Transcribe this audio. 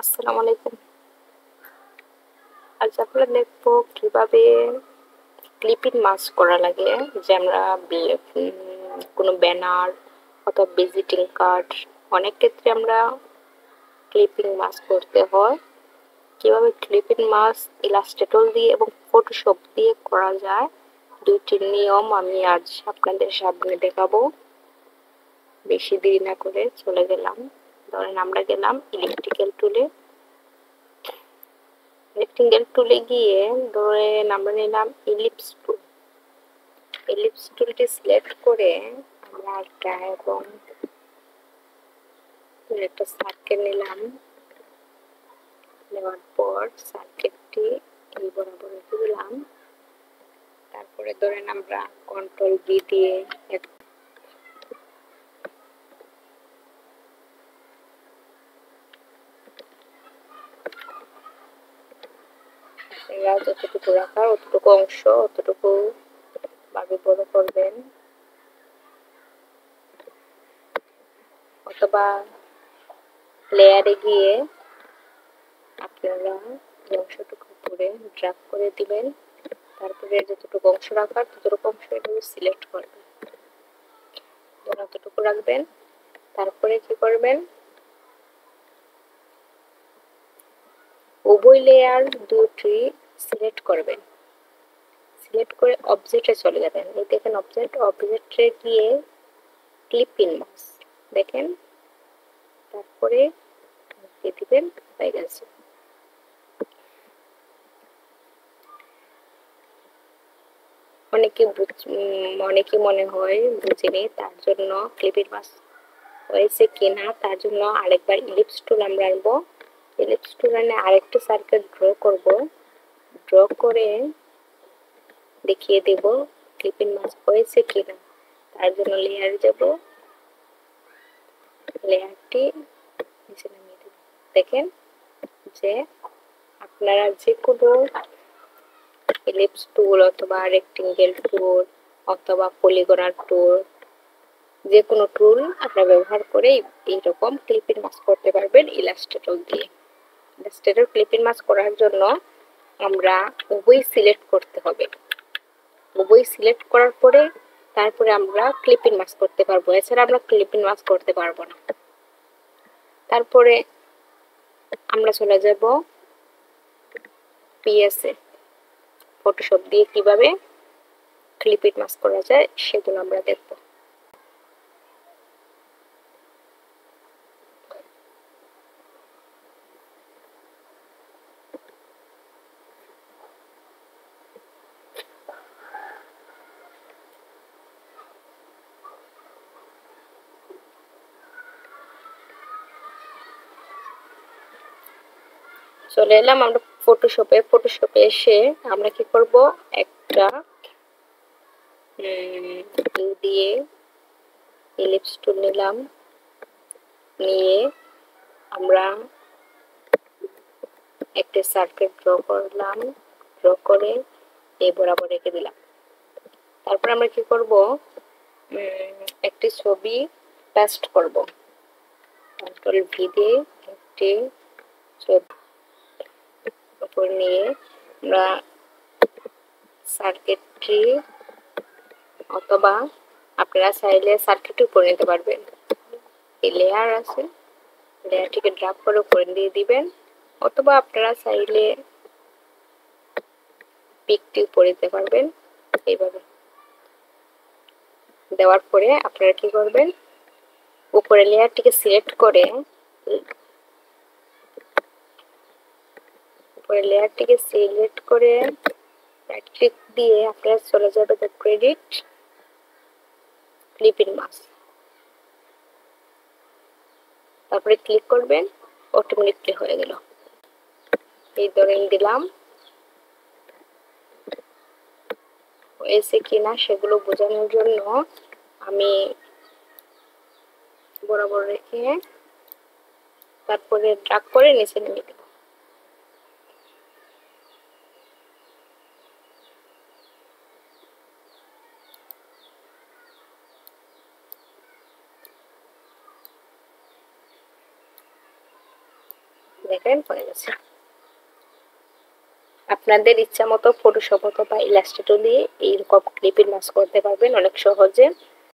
আসসালামু আলাইকুম। আজ আমরা দেখবো কিভাবে ক্লিপিং মাস্ক করা লাগে, যে আমরা কোনো ব্যানার অথবা ভিজিটিং কার্ড, অনেক ক্ষেত্রে আমরা ক্লিপিং মাস্ক করতে হয়। কিভাবে ক্লিপিং মাস্ক ইলাস্ট্রেটর দিয়ে এবং ফটোশপ দিয়ে করা যায়, দুইটি নিয়ম আমি আজ আপনাদের সামনে দেখাবো। বেশি দেরি না করে চলে গেলাম, ধরেন আমরা গেলাম ইলেকট্রিক্যাল টুলে গিয়ে ধরেন আমরা নিলাম ইলিপস টুলটি সিলেক্ট করে আমরা এবং একটা সার্কেল নিলাম। নেওয়ার পর সার্কেলটি এই বরাবর রেখে দিলাম। তারপরে ধরেন আমরা কন্ট্রোল ভি দিয়ে যতটুকু রাখার অতটুকু অংশ অতটুকু ভাবে বড় করবেন, অথবা লেয়ারে গিয়ে আপনারা অংশটুকু উপরে ড্র্যাগ করে দিবেন। তারপরে যতটুকু অংশ রাখার ততটুকু অংশ এটাকে সিলেক্ট করবেন, যতটুকু রাখবেন। তারপরে কি করবেন, উভয় লেয়ার দুটি সিলেক্ট করবেন। সিলেক্ট করে অবজেক্টে চলে যাবেন। এই দেখেন অবজেক্টে গিয়ে ক্লিপিং মাস্ক দেখেন, তারপরে দিয়ে দিবেন, হয়ে গেছে। অনেকে মনে হয় বুঝিনি, তার জন্য ক্লিপিং মাস্ক হয়েছে কিনা তার জন্য আরেকবার ইলিপস টুল আমরা আনবো। ইলিপস টুল আনে আরেকটা সার্কেল ড্র করব। ড্র করে দেখিয়ে দেব ক্লিপিং মাস্ক হয়েছে কিনা। তার জন্য লেয়ারে যাব, লেয়ারটি নিচে নামিয়ে দেব। দেখেন যে আপনারা যে কোনো ইলিপস টুল অথবা রেক্টেঙ্গেল টুল অথবা পলিগনাল টুল, যে কোনো টুল আপনারা ব্যবহার করে এইরকম ক্লিপিং মাস্ক করতে পারবেন ইলাস্ট্রেটর দিয়ে। ইলাস্ট্রেটর ক্লিপিং মাস্ক করার জন্য আমরা উভয় সিলেক্ট করতে হবে। উভয় সিলেক্ট করার পরে তারপরে আমরা ক্লিপিং মাস্ক করতে পারবো, এছাড়া আমরা ক্লিপিং মাস্ক করতে পারবো না। তারপরে আমরা চলে যাব পিএসএ, ফটোশপ দিয়ে কিভাবে ক্লিপিং মাস্ক করা যায় সেগুলো আমরা দেখবো। চলে এলাম আমরা ফটোশপে এসে আমরা কি করব, একটা দিয়ে ইলিপস টুল নিলাম, নিয়ে আমরা একটা সার্কেল ড্র করলাম। ড্র করে এই বরাবর রেখে দিলাম। তারপর আমরা কি করব, একটি ছবি পেস্ট করব। কন্ট্রোল ভি দিয়ে একটি ছবি উপর নিয়ে আমরা সার্কেটটি অথবা আপনারা চাইলে সার্কিটটি উপরে নিতে পারবেন। এই লেয়ার আছে, লেয়ারটিকে ড্রাগ করে উপরে দিয়ে দিবেন, অথবা আপনারা চাইলে পিকটি উপরে দিতে পারবেন। এইভাবে দেওয়ার পরে আপনারা কি করবেন, উপরে লেয়ারটিকে সিলেক্ট করে রাইট ক্লিক দিয়ে আপনারা চলে যাবে দ্য ক্রেডিট ক্লিপিং মাস্ক। তারপরে ক্লিক করবেন, অটোমেটিকলি হয়ে গেল। এই ধরেন দিলাম, হয়েছে কিনা সেগুলো বোঝানোর জন্য আমি বরাবর রেখে তারপরে ড্রাগ করে নিচে নিয়ে দেব। দেখেন হয়ে গেছে। আপনাদের ইচ্ছা মতো ফটোশপ অথবা ইলাস্ট্রেটর দিয়ে এইরকম ক্লিপের মাস্ক করতে পারবেন অনেক সহজে।